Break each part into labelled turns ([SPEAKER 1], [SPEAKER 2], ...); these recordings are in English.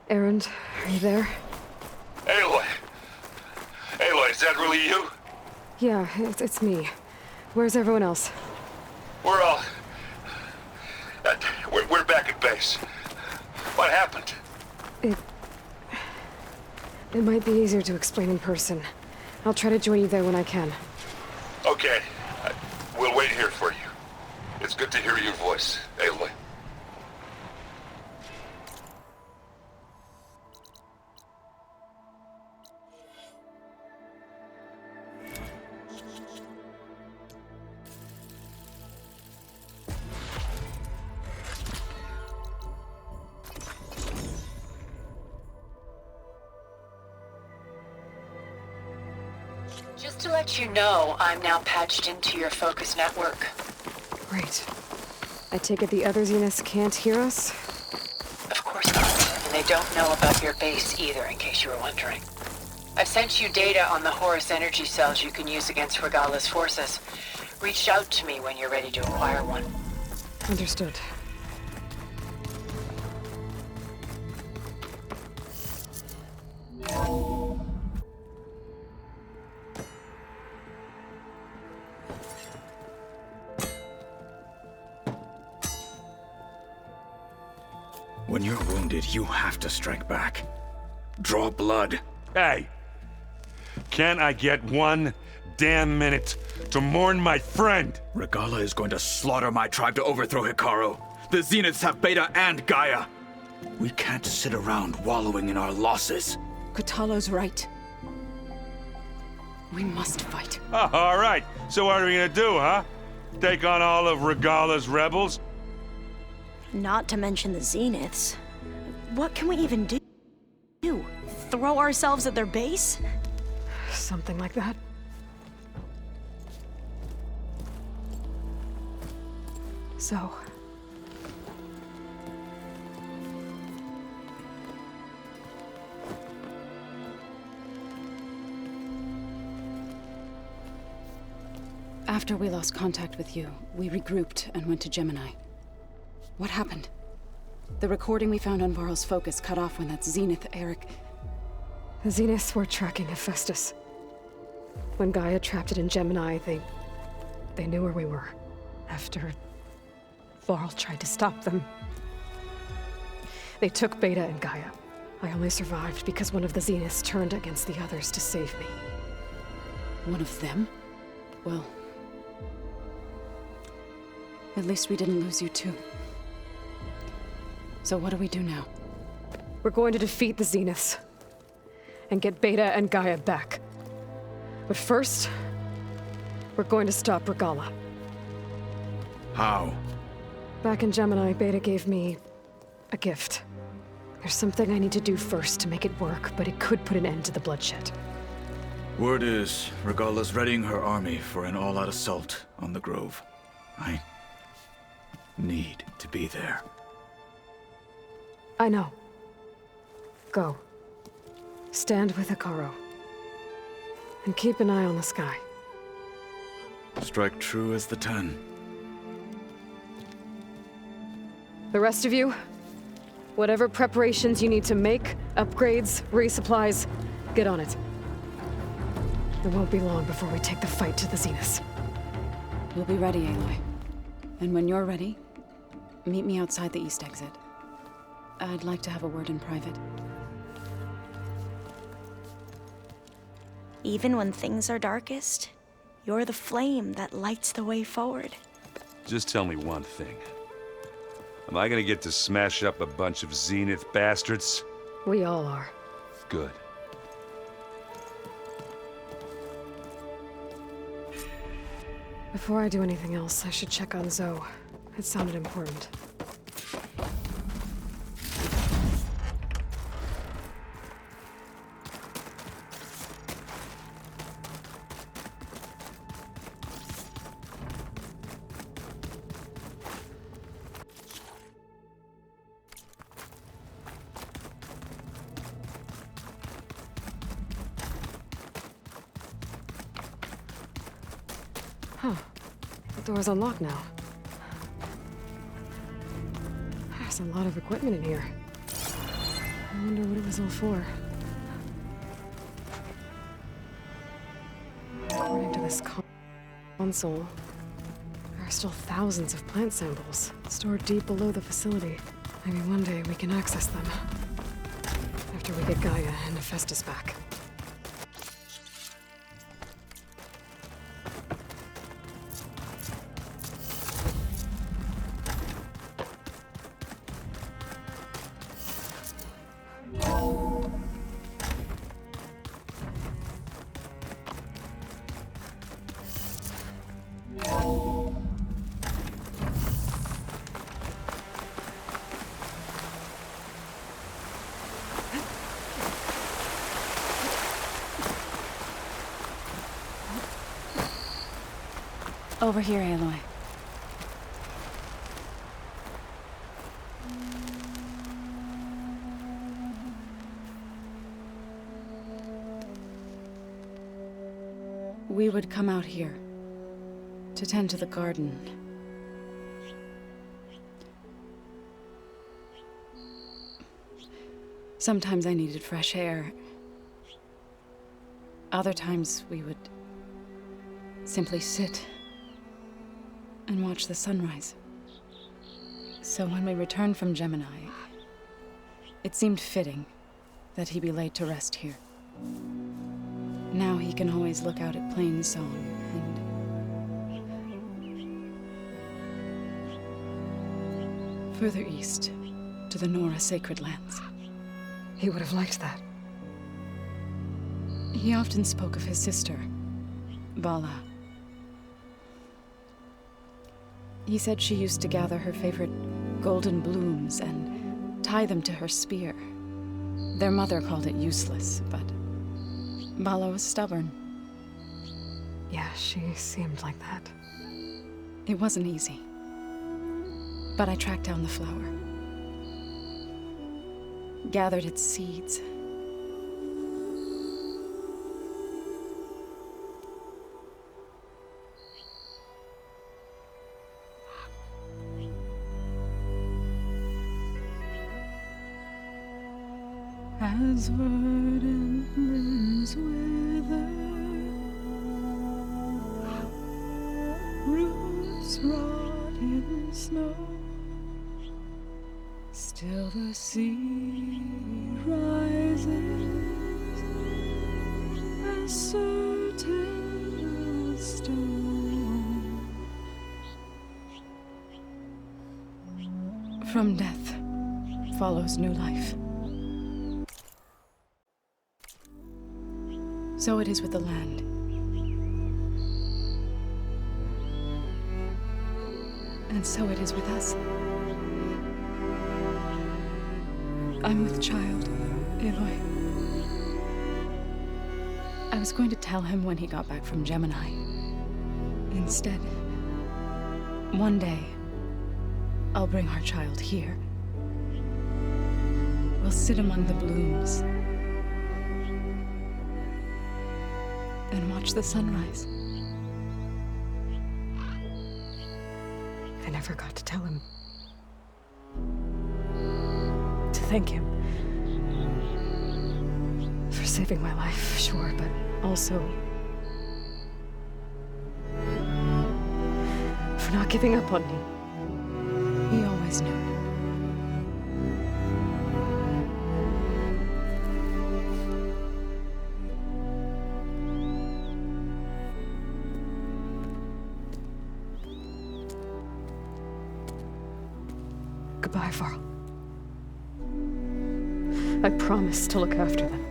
[SPEAKER 1] Erend, are you there?
[SPEAKER 2] Aloy! Aloy, is that really you?
[SPEAKER 1] Yeah, it's me. Where's everyone else?
[SPEAKER 2] We're all... we're back at base. What happened?
[SPEAKER 1] It might be easier to explain in person. I'll try to join you there when I can.
[SPEAKER 2] Okay. We'll wait here for you. It's good to hear your voice, Aloy.
[SPEAKER 3] Just to let you know, I'm now patched into your focus network.
[SPEAKER 1] Great. I take it the other Zeniths can't hear us?
[SPEAKER 3] Of course not. And they don't know about your base either, in case you were wondering. I've sent you data on the Horus energy cells you can use against Regala's forces. Reach out to me when you're ready to acquire one.
[SPEAKER 1] Understood.
[SPEAKER 4] When you're wounded, you have to strike back. Draw blood.
[SPEAKER 2] Hey! Can I get one damn minute to mourn my friend?
[SPEAKER 4] Regala is going to slaughter my tribe to overthrow Hikaru. The Zeniths have Beta and Gaia. We can't sit around wallowing in our losses.
[SPEAKER 5] Kotallo's right. We must fight.
[SPEAKER 2] Oh, all right. So what are we gonna do, huh? Take on all of Regala's rebels?
[SPEAKER 6] Not to mention the Zeniths. What can we even do? Throw ourselves at their base?
[SPEAKER 1] Something like that. So...
[SPEAKER 5] After we lost contact with you, we regrouped and went to Gemini. What happened? The recording we found on Varl's focus cut off when that Zenith, Eric...
[SPEAKER 1] The Zeniths were tracking Hephaestus. When Gaia trapped it in Gemini, they knew where we were. After Varl tried to stop them. They took Beta and Gaia. I only survived because one of the Zeniths turned against the others to save me.
[SPEAKER 5] One of them? Well... at least we didn't lose you too. So what do we do now?
[SPEAKER 1] We're going to defeat the Zeniths. And get Beta and Gaia back. But first, we're going to stop Regala.
[SPEAKER 4] How?
[SPEAKER 1] Back in Gemini, Beta gave me a gift. There's something I need to do first to make it work, but it could put an end to the bloodshed.
[SPEAKER 4] Word is, Regala's readying her army for an all-out assault on the Grove. I need to be there.
[SPEAKER 1] I know. Go. Stand with Hikaru. And keep an eye on the sky.
[SPEAKER 4] Strike true as the 10.
[SPEAKER 1] The rest of you, whatever preparations you need to make, upgrades, resupplies, get on it. It won't be long before we take the fight to the Zeniths.
[SPEAKER 5] We'll be ready, Aloy. And when you're ready, meet me outside the east exit. I'd like to have a word in private.
[SPEAKER 6] Even when things are darkest, you're the flame that lights the way forward.
[SPEAKER 2] Just tell me one thing. Am I gonna get to smash up a bunch of Zenith bastards?
[SPEAKER 1] We all are.
[SPEAKER 2] Good.
[SPEAKER 1] Before I do anything else, I should check on Zoe. It sounded important. Huh. The door's unlocked now. There's a lot of equipment in here. wonder what it was all for. According to this console, there are still thousands of plant samples stored deep below the facility. Maybe one day we can access them. After we get Gaia and Hephaestus back.
[SPEAKER 5] Over here, Aloy. We would come out here to tend to the garden. Sometimes I needed fresh air. Other times we would simply sit and watch the sunrise. So when we returned from Gemini, it seemed fitting that he be laid to rest here. Now he can always look out at Plainsong and further east to the Nora Sacred Lands.
[SPEAKER 1] He would have liked that.
[SPEAKER 5] He often spoke of his sister, Bala. He said she used to gather her favorite golden blooms and tie them to her spear. Their mother called it useless, but Bala was stubborn.
[SPEAKER 1] Yeah, she seemed like that.
[SPEAKER 5] It wasn't easy. But I tracked down the flower. Gathered its seeds. As verdant limbs wither, roots rot in snow, still the sea rises, as certain as stone. From death follows new life. So it is with the land. And so it is with us. I'm with child, Aloy. I was going to tell him when he got back from Gemini. Instead, one day, I'll bring our child here. We'll sit among the blooms and watch the sunrise.
[SPEAKER 1] I never got to tell him. To thank him. For saving my life, sure, but also for not giving up on me.
[SPEAKER 5] He always knew.
[SPEAKER 1] Goodbye, Varl. I promise to look after them.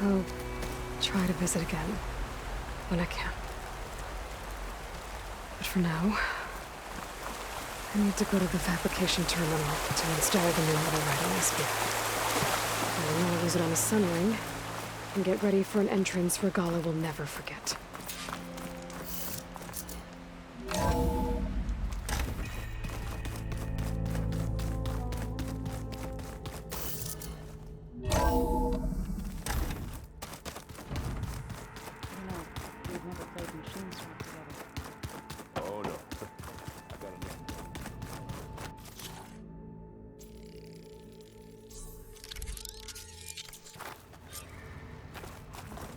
[SPEAKER 1] I'll try to visit again when I can. But for now, I need to go to the fabrication terminal to install the new metal riding spear. And then I'll use it on the sun ring and get ready for an entrance Regala will never forget.
[SPEAKER 5] I've never played machines strike together.
[SPEAKER 2] Oh, no. I got enough.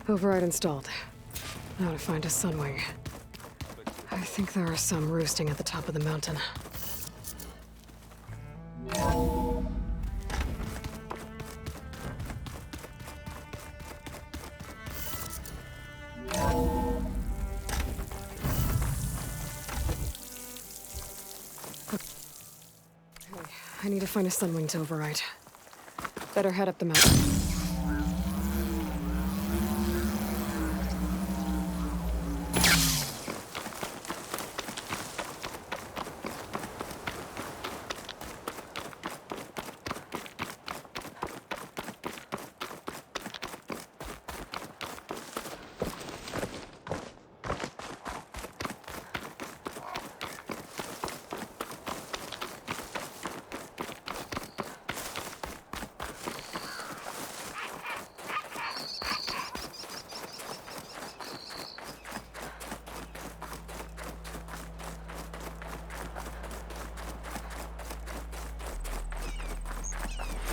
[SPEAKER 1] Override installed. Now to find a sunwing. I think there are some roosting at the top of the mountain. Okay, I need to find a sunwing to override. Better head up the mountain.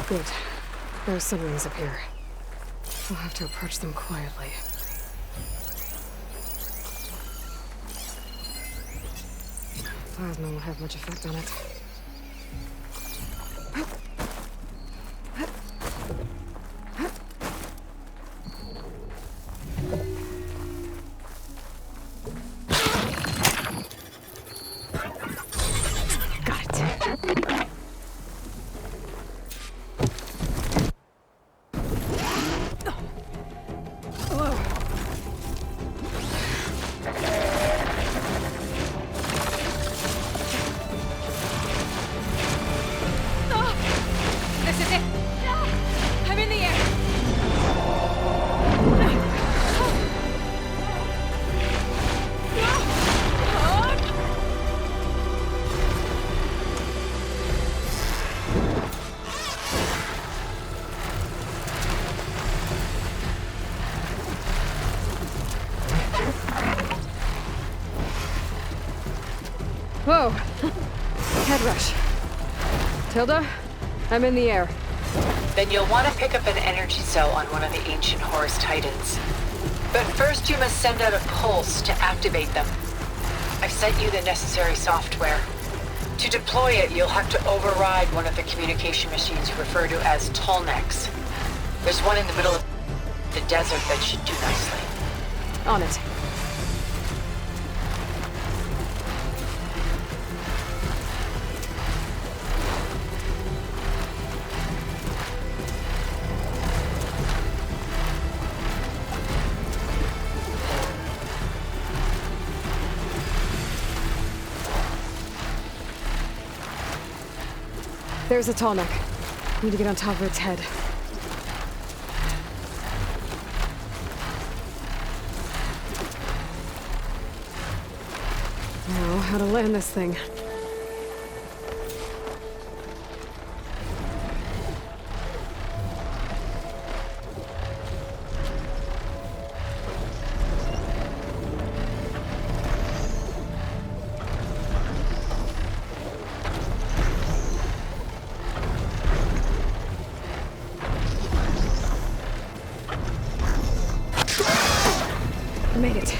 [SPEAKER 1] Good. There are sunwings up here. We'll have to approach them quietly. Plasma won't have much effect on it. Got it.
[SPEAKER 5] This is it! I'm in the air!
[SPEAKER 1] Whoa! Head rush. Tilda, I'm in the air.
[SPEAKER 3] Then you'll want to pick up an energy cell on one of the ancient Horus Titans. But first you must send out a pulse to activate them. I've sent you the necessary software. To deploy it, you'll have to override one of the communication machines you refer to as Tallnecks. There's one in the middle of the desert that should do nicely.
[SPEAKER 1] On it. There's a tall neck. Need to get on top of its head. Now, how to land this thing. Made it.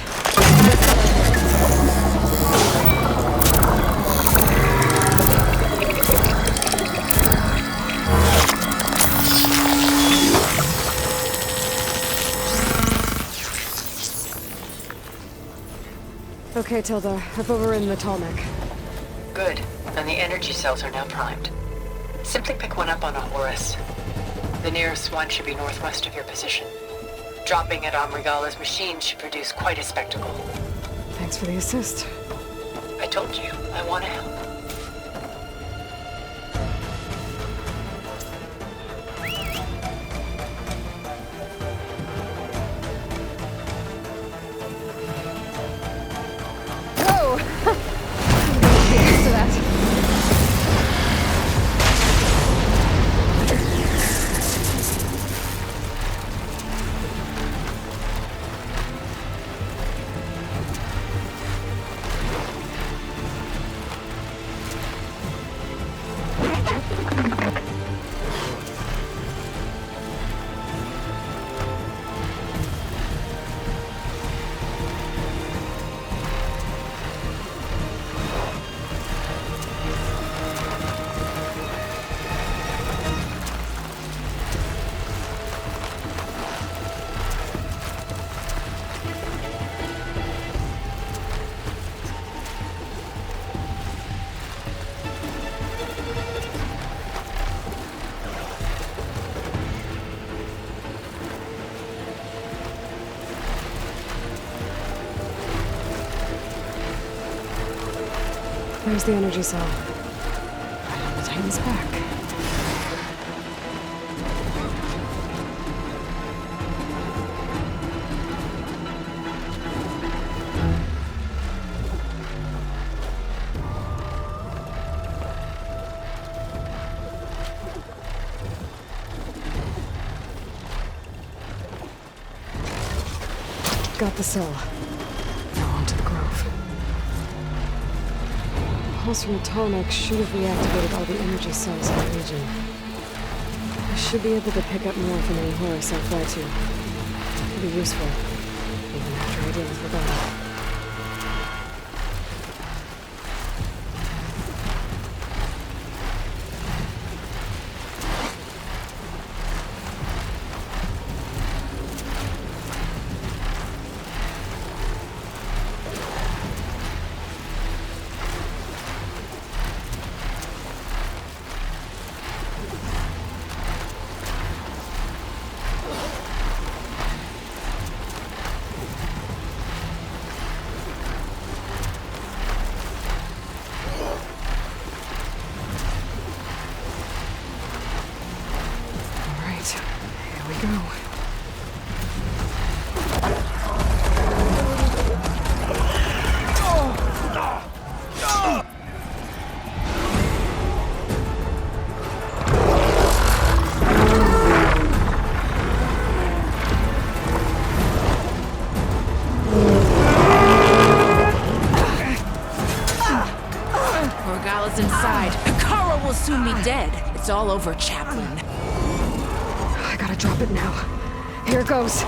[SPEAKER 1] Okay, Tilda. I've overridden the tall neck.
[SPEAKER 3] Good. And the energy cells are now primed. Simply pick one up on a Horus. The nearest one should be northwest of your position. Dropping it on Regala's machine should produce quite a spectacle.
[SPEAKER 1] Thanks for the assist.
[SPEAKER 3] I told you, I want to help.
[SPEAKER 1] Whoa! I'm gonna get used to that. There's the energy cell. Right on the Titan's back. Got the cell. Now on to the Grove. The pulse from the tarmac should have reactivated all the energy cells in the region. I should be able to pick up more from any Horus I fly to. It could be useful, even after I deal with Regala. Here we go.
[SPEAKER 7] Regala's inside. Kara will soon be dead. It's all over, Chaplain.
[SPEAKER 1] I gotta drop it now. Here it goes.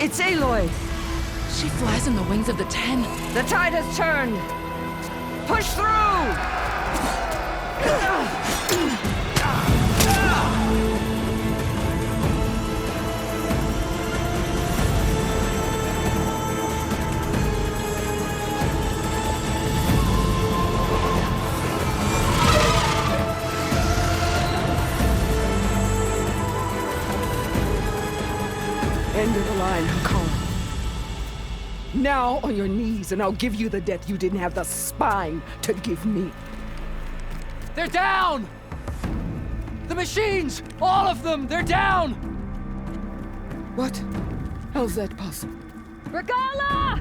[SPEAKER 8] It's Aloy!
[SPEAKER 7] She flies on the wings of the Ten.
[SPEAKER 8] The tide has turned! Push through! End of the line, Hakon. Now on your knees, and I'll give you the death you didn't have the spine to give me.
[SPEAKER 9] They're down! The machines! All of them! They're down!
[SPEAKER 8] What? How's that possible?
[SPEAKER 1] Regala!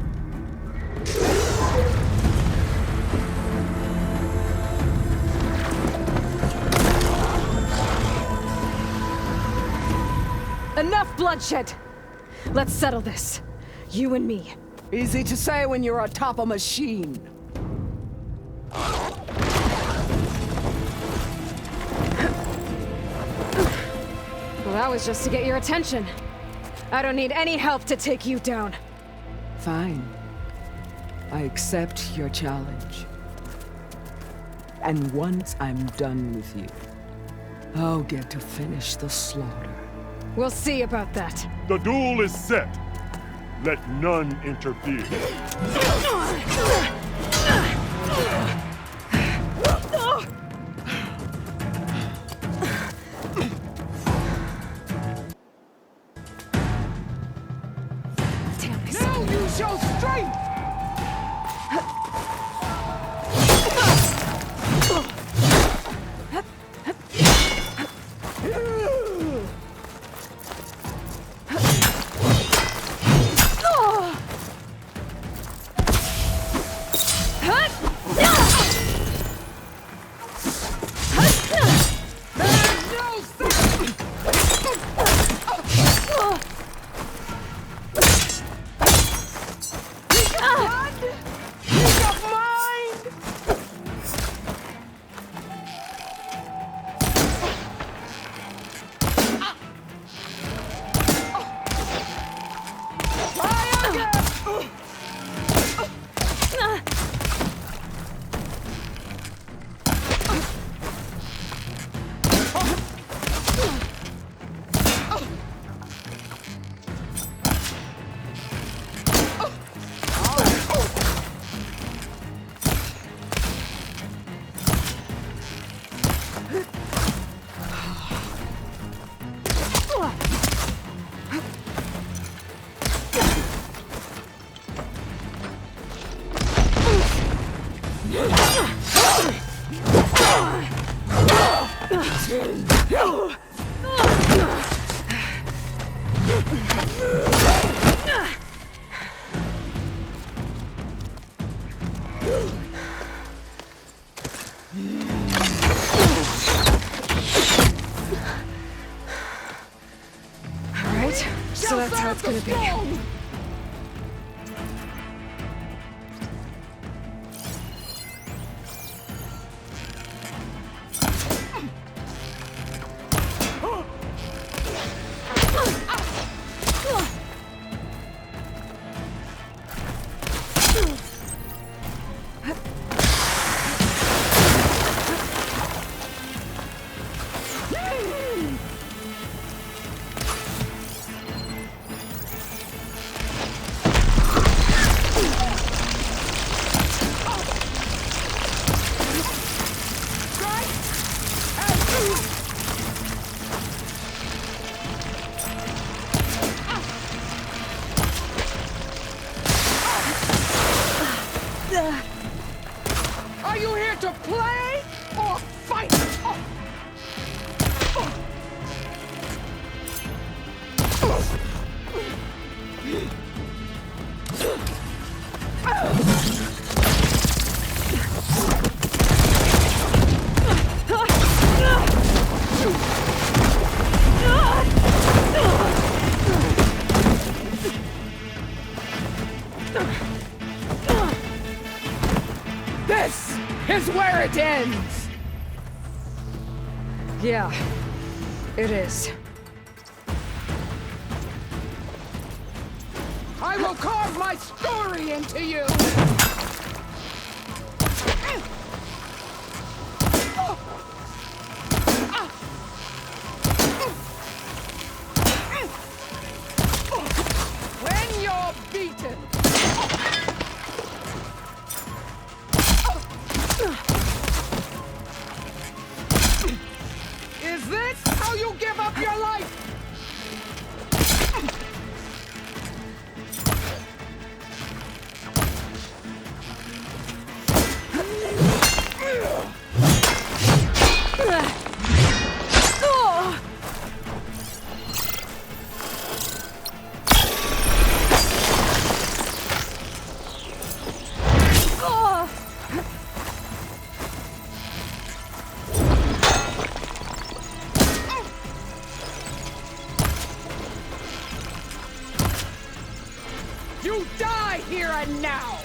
[SPEAKER 1] Enough bloodshed! Let's settle this. You and me.
[SPEAKER 8] Easy to say when you're atop a machine.
[SPEAKER 1] Well, that was just to get your attention. I don't need any help to take you down.
[SPEAKER 8] Fine. I accept your challenge. And once I'm done with you, I'll get to finish the slaughter.
[SPEAKER 1] We'll see about that.
[SPEAKER 10] The duel is set. Let none interfere.
[SPEAKER 8] Now use your strength!
[SPEAKER 1] Alright, so that's how it's gonna be.
[SPEAKER 9] Are you here to play or fight? This is where it ends!
[SPEAKER 1] Yeah, it is.
[SPEAKER 9] I will carve my story into you! When you're beaten, is this how you give up your life? You die here and now!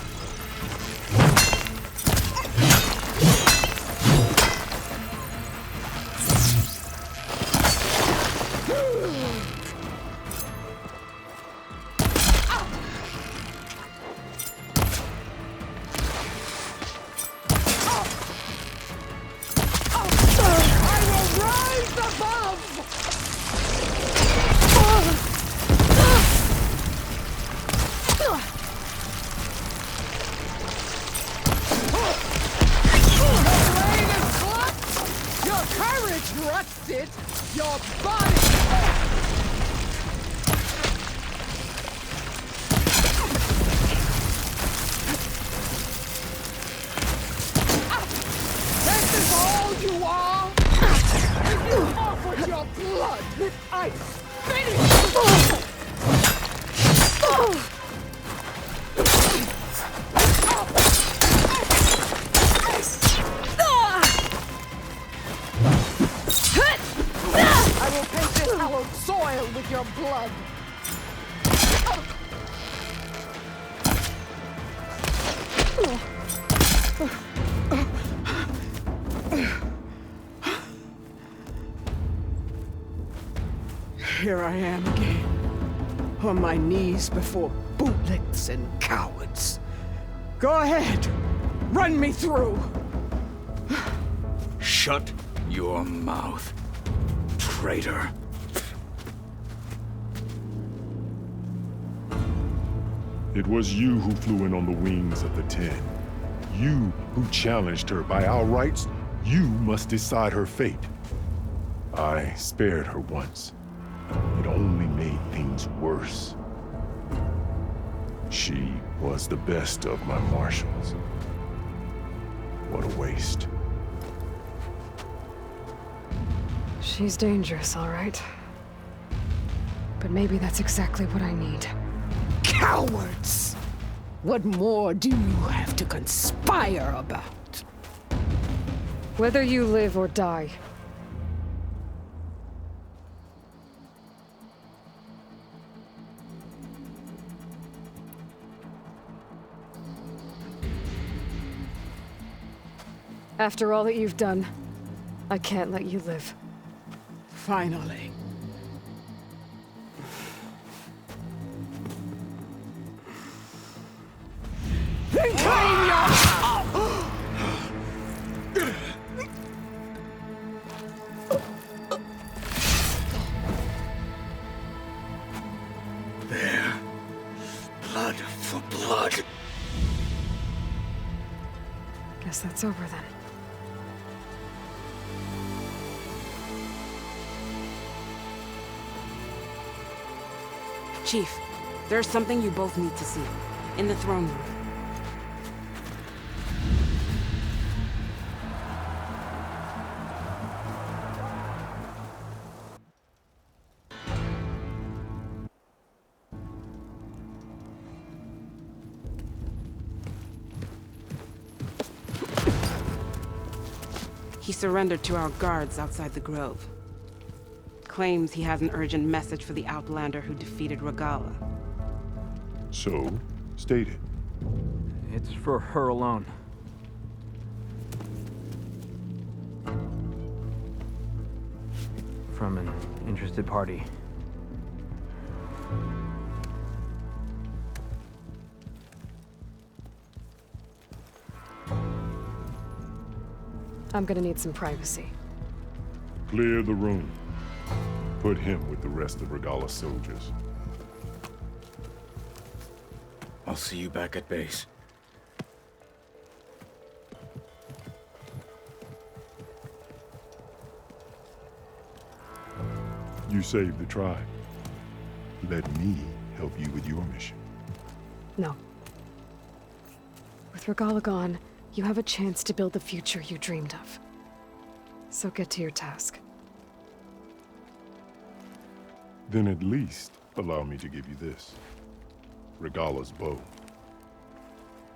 [SPEAKER 9] I will rise above! Your courage rusted, your body... This is all you are? If you offered your blood, I'd finish! I will paint this hallowed soil with your blood.
[SPEAKER 8] Here I am again, on my knees before bootlicks and cowards. Go ahead, run me through.
[SPEAKER 4] Shut your mouth, traitor.
[SPEAKER 10] It was you who flew in on the wings of the 10. You who challenged her by our rights You must decide her fate. I spared her once. It only made things worse. She was the best of my marshals. What a waste.
[SPEAKER 1] She's dangerous, all right. But maybe that's exactly what I need.
[SPEAKER 8] Cowards! What more do you have to conspire about?
[SPEAKER 1] Whether you live or die. After all that you've done, I can't let you live.
[SPEAKER 8] Finally.
[SPEAKER 4] There. Blood for blood.
[SPEAKER 1] Guess that's over then.
[SPEAKER 7] Chief, there's something you both need to see. In the throne room. He surrendered to our guards outside the grove. Claims he has an urgent message for the Outlander who defeated Regala.
[SPEAKER 10] So, state it.
[SPEAKER 11] It's for her alone. From an interested party.
[SPEAKER 1] I'm gonna need some privacy.
[SPEAKER 10] Clear the room. Put him with the rest of Regala's soldiers.
[SPEAKER 4] I'll see you back at base.
[SPEAKER 10] You saved the tribe. Let me help you with your mission.
[SPEAKER 1] No. With Regala gone, you have a chance to build the future you dreamed of. So get to your task.
[SPEAKER 10] Then at least allow me to give you this. Regala's bow.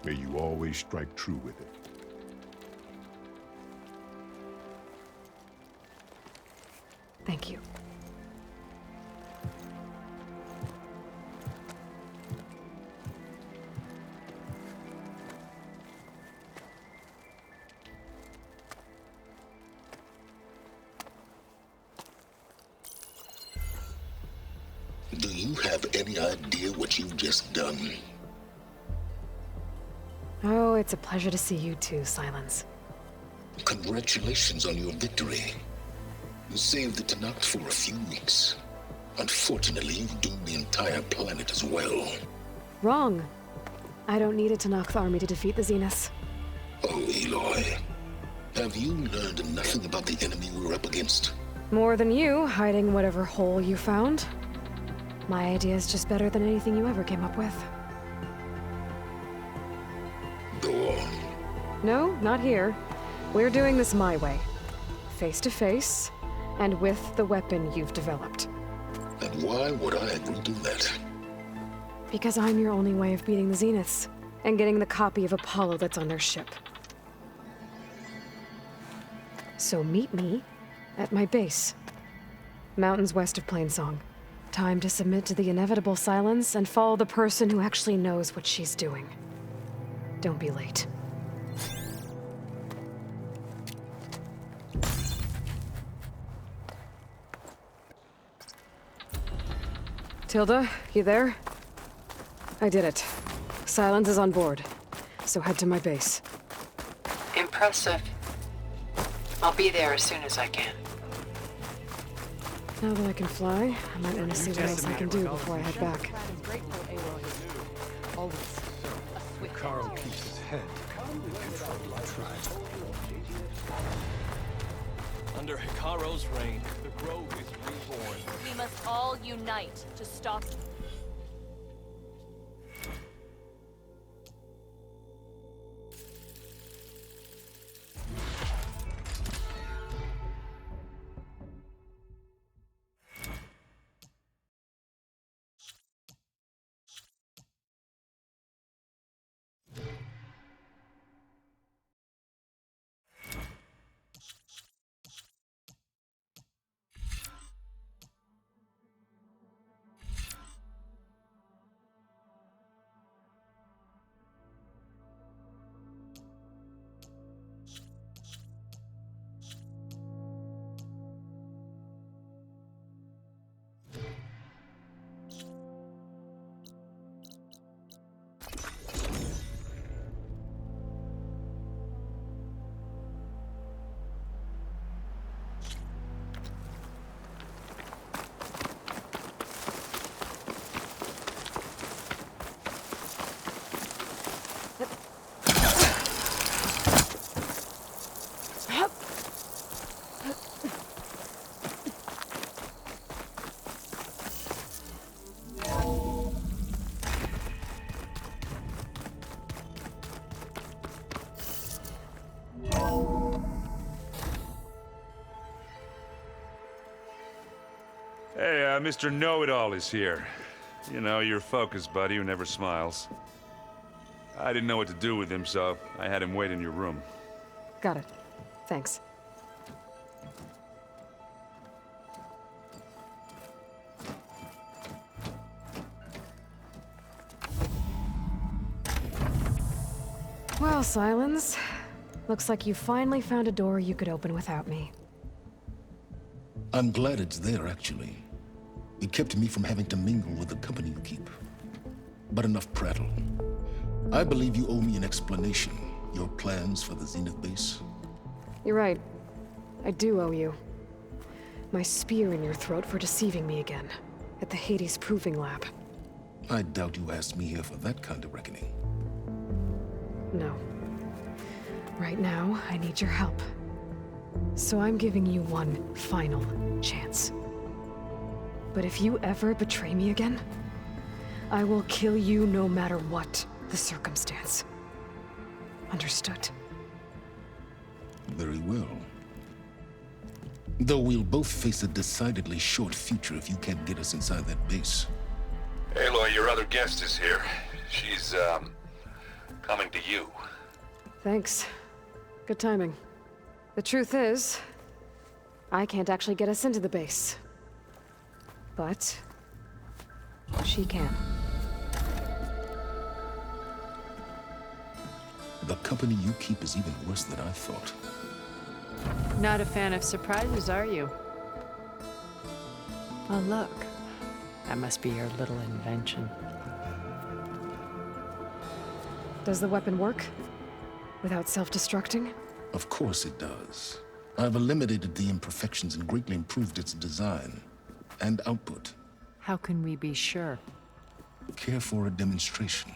[SPEAKER 10] May you always strike true with it.
[SPEAKER 1] Thank you.
[SPEAKER 12] Do you have any idea what you've just done?
[SPEAKER 1] Oh, it's a pleasure to see you too, Silence.
[SPEAKER 12] Congratulations on your victory. You saved the Tenakth for a few weeks. Unfortunately, you've doomed the entire planet as well.
[SPEAKER 1] Wrong. I don't need a Tenakth army to defeat the Zeniths.
[SPEAKER 12] Oh, Aloy. Have you learned nothing about the enemy we're up against?
[SPEAKER 1] More than you, hiding whatever hole you found. My idea is just better than anything you ever came up with.
[SPEAKER 12] Go on.
[SPEAKER 1] No, not here. We're doing this my way. Face to face, and with the weapon you've developed.
[SPEAKER 12] And why would I agree to that?
[SPEAKER 1] Because I'm your only way of beating the Zeniths, and getting the copy of Apollo that's on their ship. So meet me at my base. Mountains west of Plainsong. Time to submit to the inevitable silence and follow the person who actually knows what she's doing. Don't be late. Tilda, you there? I did it. Silence is on board, so head to my base.
[SPEAKER 3] Impressive. I'll be there as soon as I can.
[SPEAKER 1] Now that I can fly, I might want to see what else I can do before I head back.
[SPEAKER 13] Carl keeps his head in control of the tribe. Under Hikaro's reign, the Grove is reborn.
[SPEAKER 14] We must all unite to stop.
[SPEAKER 2] Hey, Mr. Know-It-All is here. You know, your focus buddy who never smiles. I didn't know what to do with him, so I had him wait in your room.
[SPEAKER 1] Got it. Thanks. Well, Silence. Looks like you finally found a door you could open without me.
[SPEAKER 12] I'm glad it's there, actually. It kept me from having to mingle with the company you keep. But enough prattle. I believe you owe me an explanation. Your plans for the Zenith base?
[SPEAKER 1] You're right. I do owe you. My spear in your throat for deceiving me again. At the Hades Proving Lab.
[SPEAKER 12] I doubt you asked me here for that kind of reckoning.
[SPEAKER 1] No. Right now, I need your help. So I'm giving you one final chance. But if you ever betray me again, I will kill you no matter what the circumstance. Understood?
[SPEAKER 12] Very well. Though we'll both face a decidedly short future if you can't get us inside that base.
[SPEAKER 2] Aloy, your other guest is here. She's, coming to you.
[SPEAKER 1] Thanks. Good timing. The truth is, I can't actually get us into the base. But she can.
[SPEAKER 12] The company you keep is even worse than I thought.
[SPEAKER 15] Not a fan of surprises, are you? Oh, look. That must be your little invention.
[SPEAKER 1] Does the weapon work? Without self-destructing?
[SPEAKER 12] Of course it does. I've eliminated the imperfections and greatly improved its design and output.
[SPEAKER 15] How can we be sure?
[SPEAKER 12] Care for a demonstration?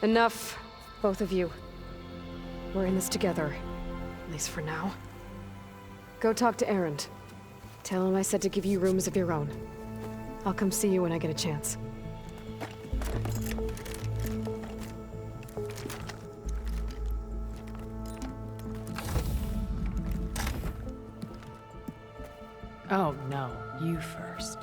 [SPEAKER 1] Enough, both of you. We're in this together, at least for now. Go talk to Erend. Tell him I said to give you rooms of your own. I'll come see you when I get a chance.
[SPEAKER 15] Oh, no. You first.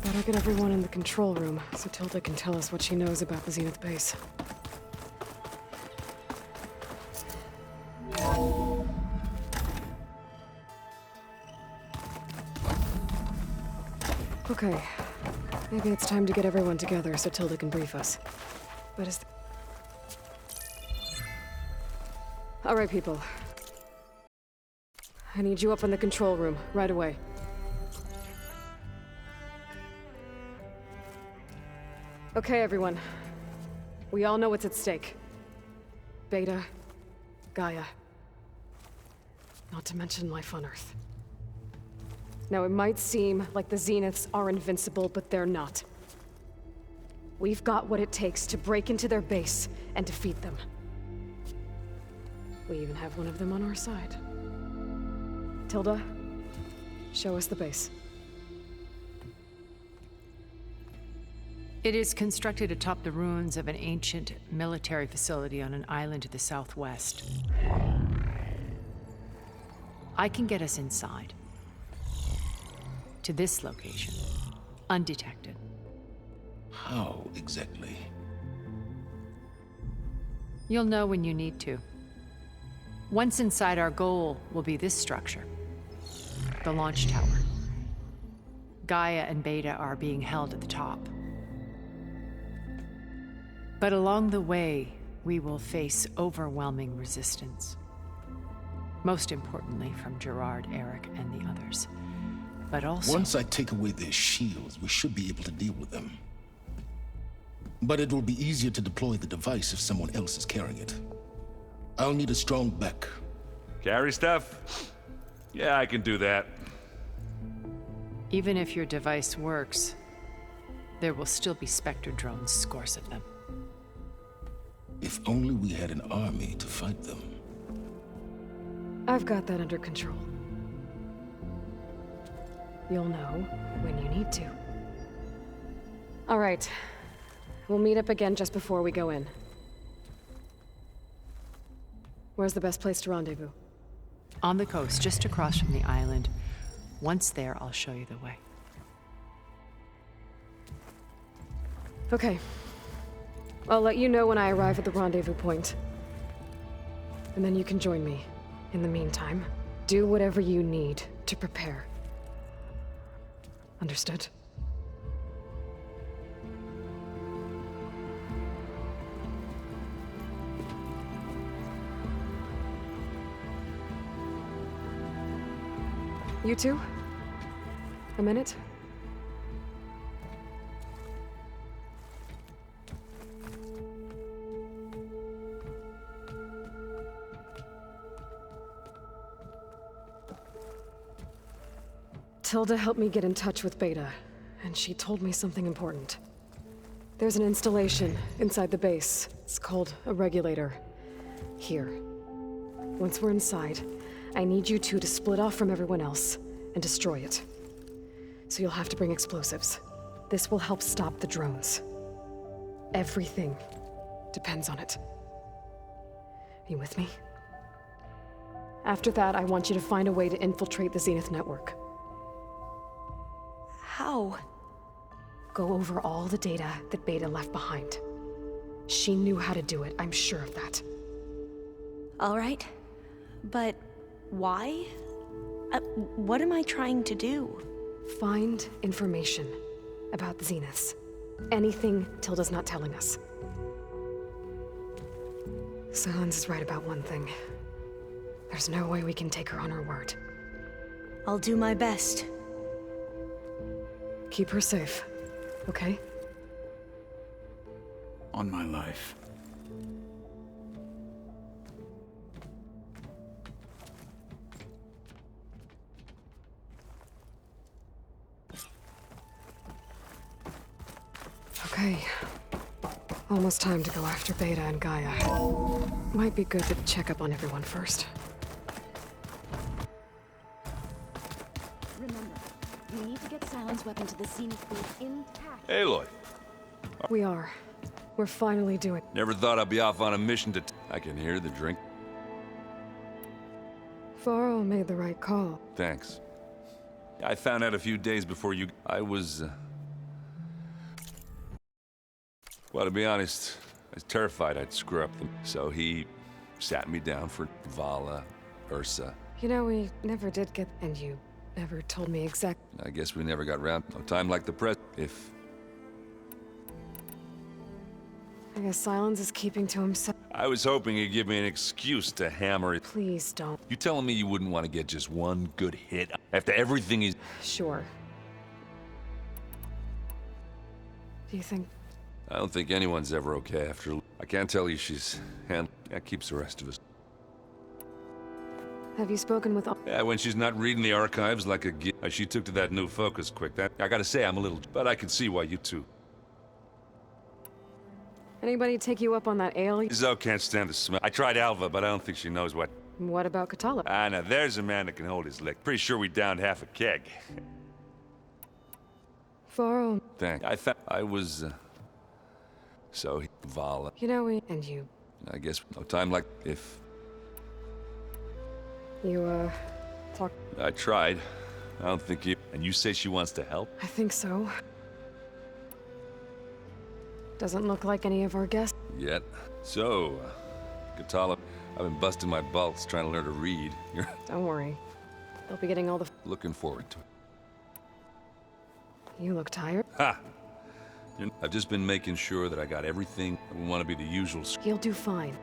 [SPEAKER 1] Better get everyone in the control room, so Tilda can tell us what she knows about the Zenith base. Okay. Maybe it's time to get everyone together so Tilda can brief us. But is... All right, people. I need you up in the control room, right away. Okay, everyone. We all know what's at stake. Beta, Gaia. not to mention life on Earth. Now, it might seem like the Zeniths are invincible, but they're not. We've got what it takes to break into their base and defeat them. We even have one of them on our side. Tilda, show us the base.
[SPEAKER 15] It is constructed atop the ruins of an ancient military facility on an island to the southwest. I can get us inside. To this location, undetected.
[SPEAKER 12] How exactly?
[SPEAKER 15] You'll know when you need to. Once inside, our goal will be this structure. The launch tower. Gaia and Beta are being held at the top. But along the way, we will face overwhelming resistance. Most importantly, from Gerard, Eric, and the others. But also...
[SPEAKER 12] Once I take away their shields, we should be able to deal with them. But it will be easier to deploy the device if someone else is carrying it. I'll need a strong back.
[SPEAKER 2] Carry stuff? Yeah, I can do that.
[SPEAKER 15] Even if your device works, there will still be Spectre drones, scores of them.
[SPEAKER 12] If only we had an army to fight them.
[SPEAKER 1] I've got that under control. You'll know when you need to. All right. We'll meet up again just before we go in. Where's the best place to rendezvous?
[SPEAKER 15] On the coast, just across from the island. Once there, I'll show you the way.
[SPEAKER 1] Okay. I'll let you know when I arrive at the rendezvous point. And then you can join me. In the meantime, do whatever you need to prepare. Understood? You two? A minute? Tilda helped me get in touch with Beta, and she told me something important. There's an installation inside the base. It's called a regulator. Here. Once we're inside, I need you two to split off from everyone else and destroy it. So you'll have to bring explosives. This will help stop the drones. Everything depends on it. Are you with me? After that, I want you to find a way to infiltrate the Zenith network.
[SPEAKER 6] How?
[SPEAKER 1] Go over all the data that Beta left behind. She knew how to do it, I'm sure of that.
[SPEAKER 6] All right. But why? What am I trying to do?
[SPEAKER 1] Find information about the Zeniths. Anything Tilda's not telling us. Silence is right about one thing. There's no way we can take her on her word.
[SPEAKER 6] I'll do my best.
[SPEAKER 1] Keep her safe, okay?
[SPEAKER 4] On my life.
[SPEAKER 1] Okay. Almost time to go after Beta and Gaia. Might be good to check up on everyone first.
[SPEAKER 16] Remember, you need to get Silence weapon to the Zenith booth intact.
[SPEAKER 2] Aloy.
[SPEAKER 1] We're finally doing.
[SPEAKER 2] Never thought I'd be off on a mission to... I can hear the drink.
[SPEAKER 1] Varro made the right call.
[SPEAKER 2] Thanks. I found out a few days before you... I was... Well, to be honest, I was terrified I'd screw up them. So he sat me down for Vala, Ursa.
[SPEAKER 1] You know, we never did get... And you never told me exact...
[SPEAKER 2] I guess we never got round. No time like the present. If...
[SPEAKER 1] I guess Silence is keeping to himself.
[SPEAKER 2] I was hoping he'd give me an excuse to hammer it.
[SPEAKER 1] Please don't.
[SPEAKER 2] You telling me you wouldn't want to get just one good hit after everything he's...
[SPEAKER 1] Sure. Do you think...
[SPEAKER 2] I don't think anyone's ever okay after... I can't tell you she's... That keeps the rest of us.
[SPEAKER 1] Have you spoken with...
[SPEAKER 2] Yeah, when she's not reading the archives like a she took to that new focus quick. That I gotta say, I'm a little... But I can see why you two...
[SPEAKER 1] Anybody take you up on that ale?
[SPEAKER 2] Zoe can't stand the smell. I tried Alva, but I don't think she knows what...
[SPEAKER 1] What about Katala?
[SPEAKER 2] Ah, now there's a man that can hold his lick. Pretty sure we downed half a keg.
[SPEAKER 1] Varl.
[SPEAKER 2] Thank. I was... So, Vala.
[SPEAKER 1] You know, and you...
[SPEAKER 2] I guess no time like if...
[SPEAKER 1] You, talk...
[SPEAKER 2] I tried. I don't think you... And you say she wants to help?
[SPEAKER 1] I think so. Doesn't look like any of our guests.
[SPEAKER 2] Yet. So, Katala, I've been busting my balls trying to learn to read.
[SPEAKER 1] Don't worry. They'll be getting all the...
[SPEAKER 2] Looking forward to it.
[SPEAKER 1] You look tired.
[SPEAKER 2] Ha! I've just been making sure that I got everything. We want to be the usual...
[SPEAKER 1] You'll do fine.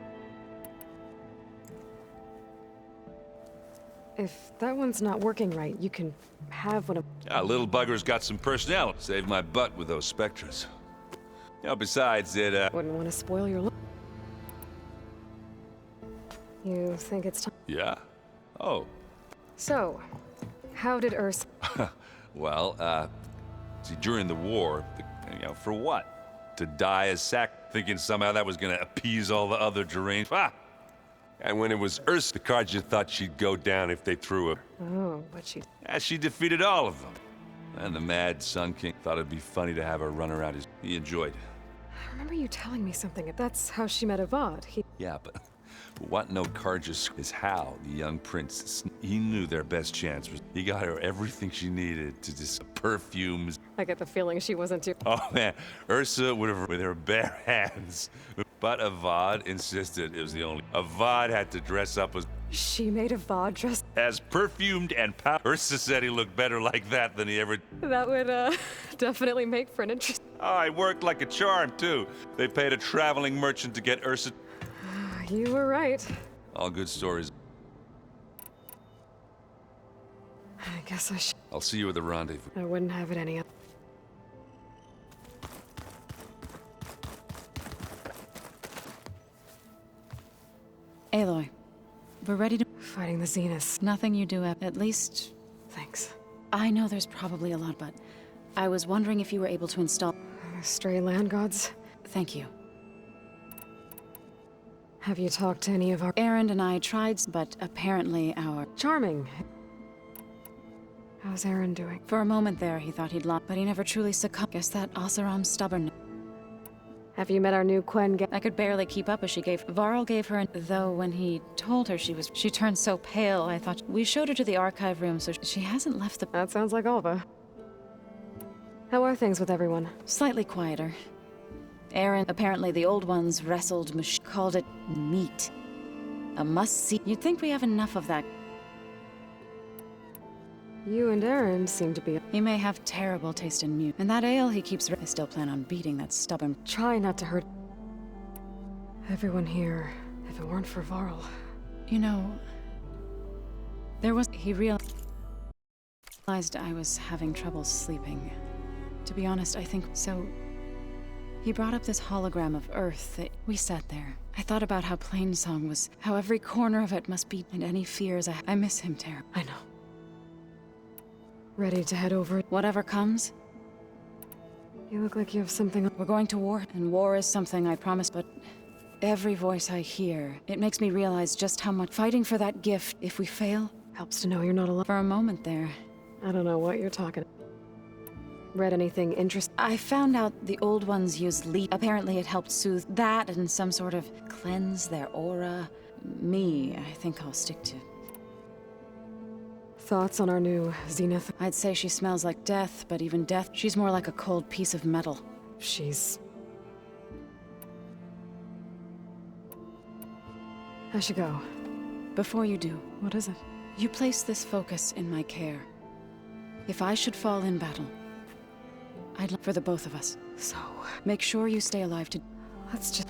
[SPEAKER 1] If that one's not working right, you can have one of...
[SPEAKER 2] Little bugger's got some personality. Saved my butt with those specters. You know, besides it,
[SPEAKER 1] Wouldn't want to spoil your look. You think it's time?
[SPEAKER 2] Yeah? Oh.
[SPEAKER 1] So, how did Urs...
[SPEAKER 2] Well, see, during the war, for what? To die as sack, thinking somehow that was gonna appease all the other deranged... Ah! And when it was Urs, the Carja thought she'd go down if they threw her.
[SPEAKER 1] Oh, but she...
[SPEAKER 2] Yeah, she defeated all of them. And the Mad Sun King thought it'd be funny to have her run around his... He enjoyed it.
[SPEAKER 1] I remember you telling me something. That's how she met Avad.
[SPEAKER 2] Yeah, but what no Carja is how the young prince... He knew their best chance was... He got her everything she needed to just... Perfumes.
[SPEAKER 1] I get the feeling she wasn't too...
[SPEAKER 2] Oh, man. Ursa would have... With her bare hands. But Avad insisted it was the only... Avad had to dress up as...
[SPEAKER 1] She made Avad dress...
[SPEAKER 2] As perfumed and powdered. Ursa said he looked better like that than he ever...
[SPEAKER 1] That would, definitely make for an interest...
[SPEAKER 2] Oh, it worked like a charm, too. They paid a traveling merchant to get Ursa...
[SPEAKER 1] You were right.
[SPEAKER 2] All good stories.
[SPEAKER 1] I guess I should...
[SPEAKER 2] I'll see you at the rendezvous.
[SPEAKER 1] I wouldn't have it any other...
[SPEAKER 5] Aloy, we're ready to...
[SPEAKER 1] Fighting the Zeniths.
[SPEAKER 5] Nothing you do, at least...
[SPEAKER 1] Thanks.
[SPEAKER 5] I know there's probably a lot, but I was wondering if you were able to install...
[SPEAKER 1] Stray land gods?
[SPEAKER 5] Thank you.
[SPEAKER 1] Have you talked to any of our...
[SPEAKER 5] Erend and I tried, but apparently our...
[SPEAKER 1] Charming. How's Erend doing?
[SPEAKER 5] For a moment there, he thought he'd lost, but he never truly succumbed. Guess that Oseram's stubbornness.
[SPEAKER 1] Have you met our new Quen?
[SPEAKER 5] I could barely keep up as she gave... Varl gave her though when he told her she turned so pale, I thought... We showed her to the archive room, so she hasn't left the...
[SPEAKER 1] That sounds like Alva. How are things with everyone?
[SPEAKER 5] Slightly quieter. Erend, apparently the old ones wrestled, called it meat. A must-see. You'd think we have enough of that.
[SPEAKER 1] You and Erend seem to be...
[SPEAKER 5] He may have terrible taste in mute. And that ale he keeps... I still plan on beating that stubborn...
[SPEAKER 1] Try not to hurt... everyone here, if it weren't for Varl.
[SPEAKER 5] You know... There was... He realized I was having trouble sleeping. To be honest, I think... So... He brought up this hologram of Earth that... We sat there. I thought about how Plainsong was... How every corner of it must be... And any fears I miss him terribly.
[SPEAKER 1] I know. Ready to head over?
[SPEAKER 5] Whatever comes.
[SPEAKER 1] You look like you have something...
[SPEAKER 5] We're going to war, and war is something I promised, but every voice I hear, it makes me realize just how much fighting for that gift, if we fail...
[SPEAKER 1] Helps to know you're not alone.
[SPEAKER 5] For a moment there.
[SPEAKER 1] I don't know what you're talking about. Read anything interesting?
[SPEAKER 5] I found out the old ones used leech. Apparently it helped soothe that and some sort of cleanse their aura. Me, I think I'll stick to...
[SPEAKER 1] Thoughts on our new Zenith?
[SPEAKER 5] I'd say she smells like death, but even death, she's more like a cold piece of metal.
[SPEAKER 1] She's... I should go.
[SPEAKER 5] Before you do.
[SPEAKER 1] What is it?
[SPEAKER 5] You place this focus in my care. If I should fall in battle, I'd like for the both of us.
[SPEAKER 1] So...
[SPEAKER 5] Make sure you stay alive to...
[SPEAKER 1] Let's just...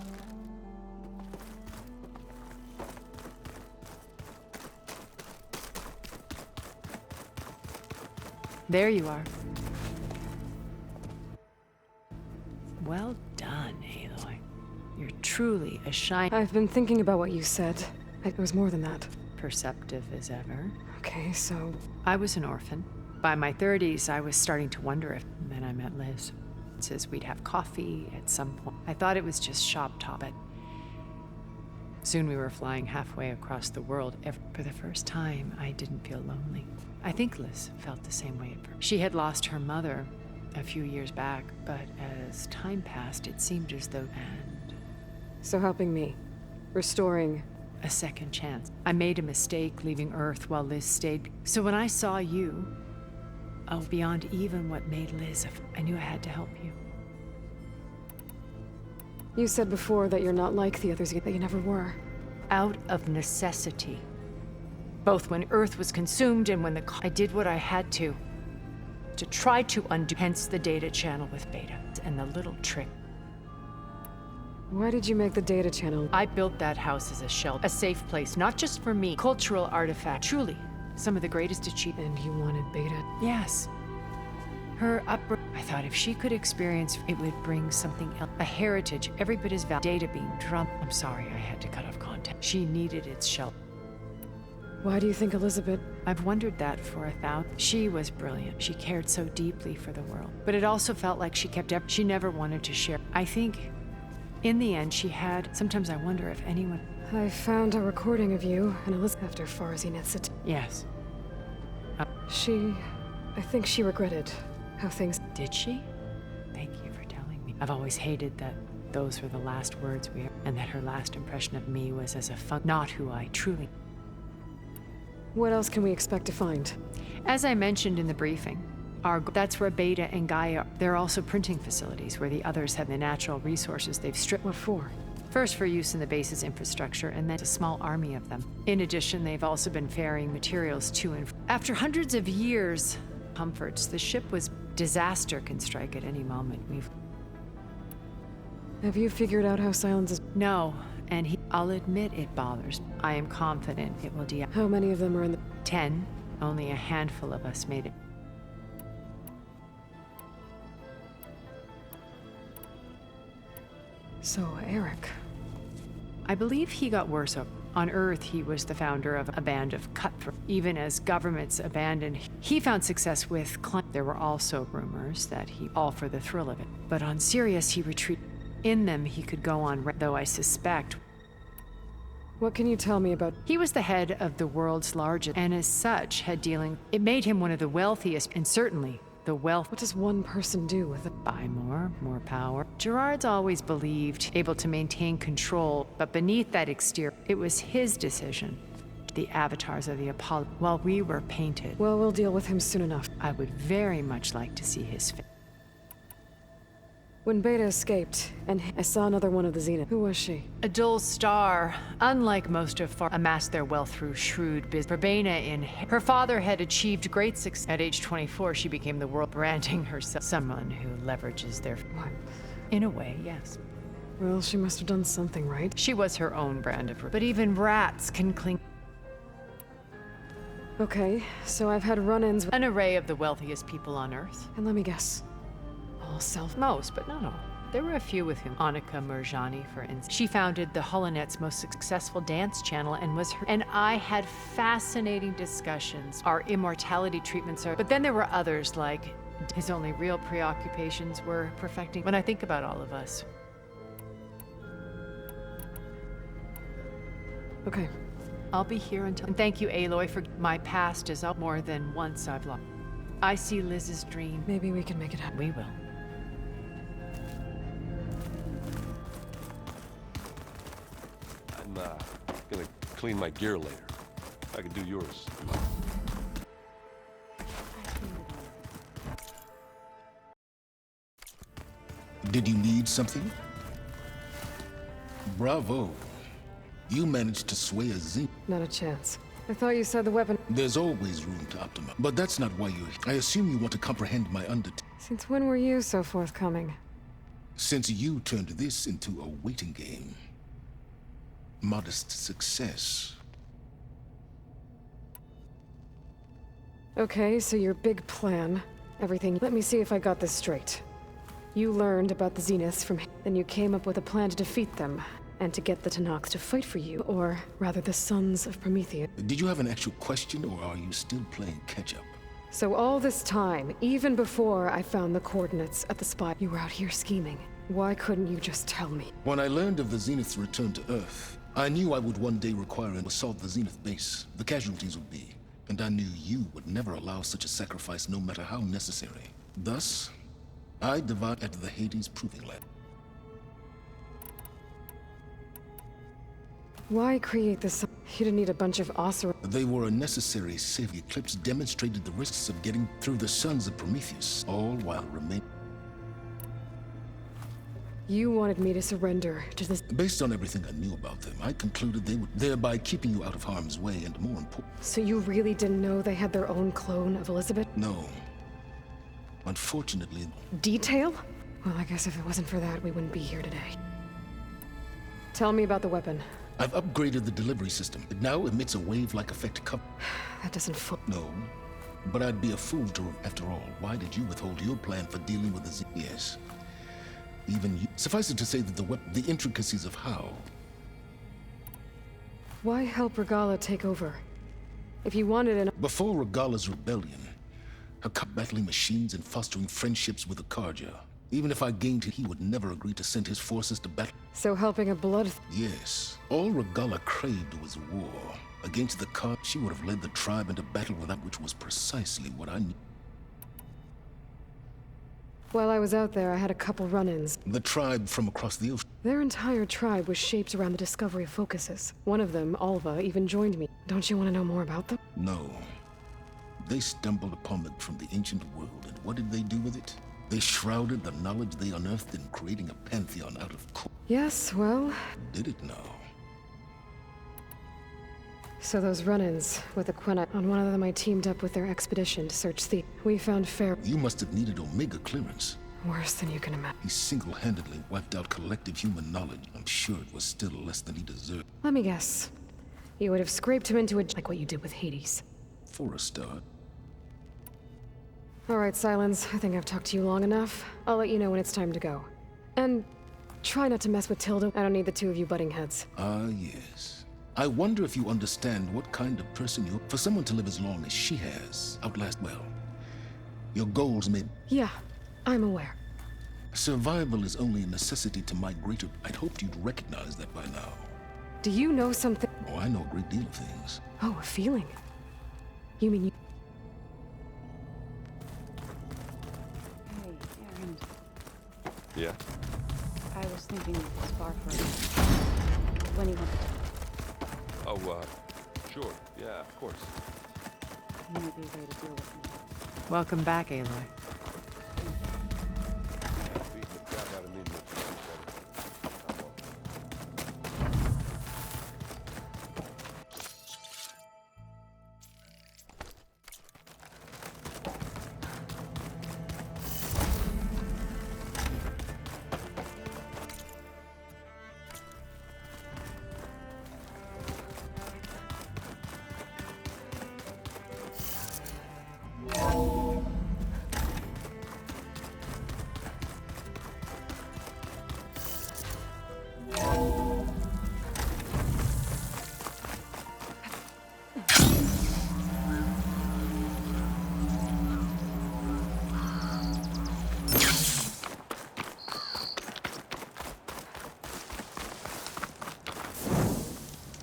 [SPEAKER 15] There you are. Well done, Aloy. You're truly a shine...
[SPEAKER 1] I've been thinking about what you said. It was more than that.
[SPEAKER 15] perceptive as ever.
[SPEAKER 1] Okay, so...
[SPEAKER 15] I was an orphan. By my 30s, I was starting to wonder if... And then I met Liz. It says we'd have coffee at some point. I thought it was just shop talk, but... Soon we were flying halfway across the world. For the first time, I didn't feel lonely. I think Liz felt the same way at first. She had lost her mother a few years back, but as time passed, it seemed as though... And...
[SPEAKER 1] So helping me. Restoring...
[SPEAKER 15] A second chance. I made a mistake leaving Earth while Liz stayed. So when I saw you... Oh, beyond even what made Liz, I knew I had to help you.
[SPEAKER 1] You said before that you're not like the others, that you never were.
[SPEAKER 15] Out of necessity. Both when Earth was consumed and when I did what I had to try to undo, hence the data channel with Beta, and the little trick.
[SPEAKER 1] Why did you make the data channel?
[SPEAKER 15] I built that house as a shelter, a safe place, not just for me. Cultural artifact, truly, some of the greatest achievements.
[SPEAKER 1] And you wanted Beta?
[SPEAKER 15] Yes. Her upbringing, I thought if she could experience, it would bring something else. A heritage, every bit as valuable. Data being drummed. I'm sorry, I had to cut off contact. She needed its shelter.
[SPEAKER 1] Why do you think Elizabeth...
[SPEAKER 15] I've wondered that for 1,000. She was brilliant. She cared so deeply for the world. But it also felt like she never wanted to share. I think, in the end, she had... Sometimes I wonder if anyone...
[SPEAKER 1] I found a recording of you and Elizabeth after Farzine.
[SPEAKER 15] Yes.
[SPEAKER 1] I think she regretted how things...
[SPEAKER 15] Did she? Thank you for telling me. I've always hated that those were the last words we... And that her last impression of me was as not who I truly...
[SPEAKER 1] What else can we expect to find?
[SPEAKER 15] As I mentioned in the briefing, that's where Beta and Gaia are. They're also printing facilities where the others have the natural resources they've stripped.
[SPEAKER 1] What for?
[SPEAKER 15] First for use in the base's infrastructure, and then a small army of them. In addition, they've also been ferrying materials to and from. After hundreds of years, comforts, the ship was disaster can strike at any moment.
[SPEAKER 1] Have you figured out how Silence is...
[SPEAKER 15] No. And I'll admit it bothers. I am confident it will
[SPEAKER 1] How many of them are in the...
[SPEAKER 15] 10. Only a handful of us made it.
[SPEAKER 1] So, Eric...
[SPEAKER 15] I believe he got worse. On Earth, he was the founder of a band of cutthroats. Even as governments abandoned, he found success with... There were also rumors that all for the thrill of it. But on Sirius, he retreated. In them, he could go on, though I suspect...
[SPEAKER 1] What can you tell me about...
[SPEAKER 15] He was the head of the world's largest, and as such, had dealing... It made him one of the wealthiest, and certainly the wealth...
[SPEAKER 1] What does one person do with it?
[SPEAKER 15] Buy more power. Gerard's always believed able to maintain control, but beneath that exterior, it was his decision. The avatars of the Apollo, while we were painted.
[SPEAKER 1] Well, we'll deal with him soon enough.
[SPEAKER 15] I would very much like to see his face.
[SPEAKER 1] When Beta escaped, and I saw another one of the Zenith. Who was she?
[SPEAKER 15] A dull star. Unlike most of Far, amassed their wealth through shrewd business. For Beta her father had achieved great success. At age 24, she became the world, branding herself someone who leverages their...
[SPEAKER 1] What?
[SPEAKER 15] In a way, yes.
[SPEAKER 1] Well, she must have done something right.
[SPEAKER 15] She was her own brand of... But even rats can cling...
[SPEAKER 1] Okay, so I've had run-ins with...
[SPEAKER 15] An array of the wealthiest people on Earth.
[SPEAKER 1] And let me guess.
[SPEAKER 15] Most, but not all. There were a few with whom. Annika Murjani, for instance. She founded the Holonet's most successful dance channel and was her... And I had fascinating discussions. Our immortality treatments are... But then there were others, like... His only real preoccupations were perfecting... When I think about all of us.
[SPEAKER 1] Okay.
[SPEAKER 15] I'll be here until... And thank you, Aloy, for... My past is up more than once I've lost. I see Liz's dream.
[SPEAKER 1] Maybe we can make it happen.
[SPEAKER 15] We will.
[SPEAKER 2] I'm gonna clean my gear later. I can do yours.
[SPEAKER 12] Did you need something? Bravo. You managed to sway a Zenith.
[SPEAKER 1] Not a chance. I thought you said the weapon...
[SPEAKER 12] There's always room to optimize. But that's not why you're here. I assume you want to comprehend my undertaking.
[SPEAKER 1] Since when were you so forthcoming?
[SPEAKER 12] Since you turned this into a waiting game. Modest success.
[SPEAKER 1] Okay, so your big plan, everything... Let me see if I got this straight. You learned about the Zeniths from... Then you came up with a plan to defeat them. and to get the Tanakhs to fight for you, or rather the Sons of Prometheus.
[SPEAKER 12] Did you have an actual question, or are you still playing catch-up?
[SPEAKER 1] So all this time, even before I found the coordinates at the spot, you were out here scheming. Why couldn't you just tell me?
[SPEAKER 12] When I learned of the Zenith's return to Earth, I knew I would one day require an assault the Zenith base. The casualties would be. And I knew you would never allow such a sacrifice, no matter how necessary. Thus, I divided at the Hades Proving Lab.
[SPEAKER 1] Why create this? You didn't need a bunch of Osir.
[SPEAKER 12] They were a necessary save. The eclipse demonstrated the risks of getting through the Sons of Prometheus, all while remaining.
[SPEAKER 1] You wanted me to surrender to this.
[SPEAKER 12] Based on everything I knew about them, I concluded they would, thereby keeping you out of harm's way, and more important.
[SPEAKER 1] So you really didn't know they had their own clone of Elizabeth?
[SPEAKER 12] No. Unfortunately.
[SPEAKER 1] Detail? Well, I guess if it wasn't for that, we wouldn't be here today. Tell me about the weapon.
[SPEAKER 12] I've upgraded the delivery system. It now emits a wave-like effect
[SPEAKER 1] That doesn't
[SPEAKER 12] No. But I'd be a fool to. After all, why did you withhold your plan for dealing with the Yes. Even you. Suffice it to say that the intricacies of how.
[SPEAKER 1] Why help Regala take over? If you wanted an.
[SPEAKER 12] Before Regala's rebellion, her battling machines and fostering friendships with the Karja. Even if I gained him, he would never agree to send his forces to battle.
[SPEAKER 1] So helping a blood.
[SPEAKER 12] Yes. All Regala craved was war. Against the Karja, she would have led the tribe into battle with that, which was precisely what I knew.
[SPEAKER 1] While I was out there, I had a couple run-ins.
[SPEAKER 12] The tribe from across the ocean.
[SPEAKER 1] Their entire tribe was shaped around the discovery of focuses. One of them, Alva, even joined me. Don't you want to know more about them?
[SPEAKER 12] No. They stumbled upon it from the ancient world, and what did they do with it? They shrouded the knowledge they unearthed in creating a pantheon out of cool.
[SPEAKER 1] Yes, well...
[SPEAKER 12] Did it now?
[SPEAKER 1] So those run-ins with Aquina, on one of them I teamed up with their expedition to search the... We found Fair...
[SPEAKER 12] You must have needed Omega clearance.
[SPEAKER 1] Worse than you can imagine.
[SPEAKER 12] He single-handedly wiped out collective human knowledge. I'm sure it was still less than he deserved.
[SPEAKER 1] Let me guess. You would have scraped him into a... like what you did with Hades.
[SPEAKER 12] For a start.
[SPEAKER 1] All right, Silence. I think I've talked to you long enough. I'll let you know when it's time to go. And try not to mess with Tilda. I don't need the two of you butting heads.
[SPEAKER 12] Ah, yes. I wonder if you understand what kind of person you're... For someone to live as long as she has, outlast well. Your goals may...
[SPEAKER 1] Yeah, I'm aware.
[SPEAKER 12] Survival is only a necessity to my greater... I'd hoped you'd recognize that by now.
[SPEAKER 1] Do you know something?
[SPEAKER 12] Oh, I know a great deal of things.
[SPEAKER 1] Oh, a feeling. You mean you...
[SPEAKER 2] Yeah?
[SPEAKER 6] I was thinking of this bar for when he went to town.
[SPEAKER 2] Oh, sure. Yeah, of course.
[SPEAKER 6] He might be a way to deal with me.
[SPEAKER 15] Welcome back, Aloy.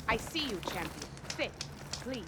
[SPEAKER 7] I see you, champion. Sit, please.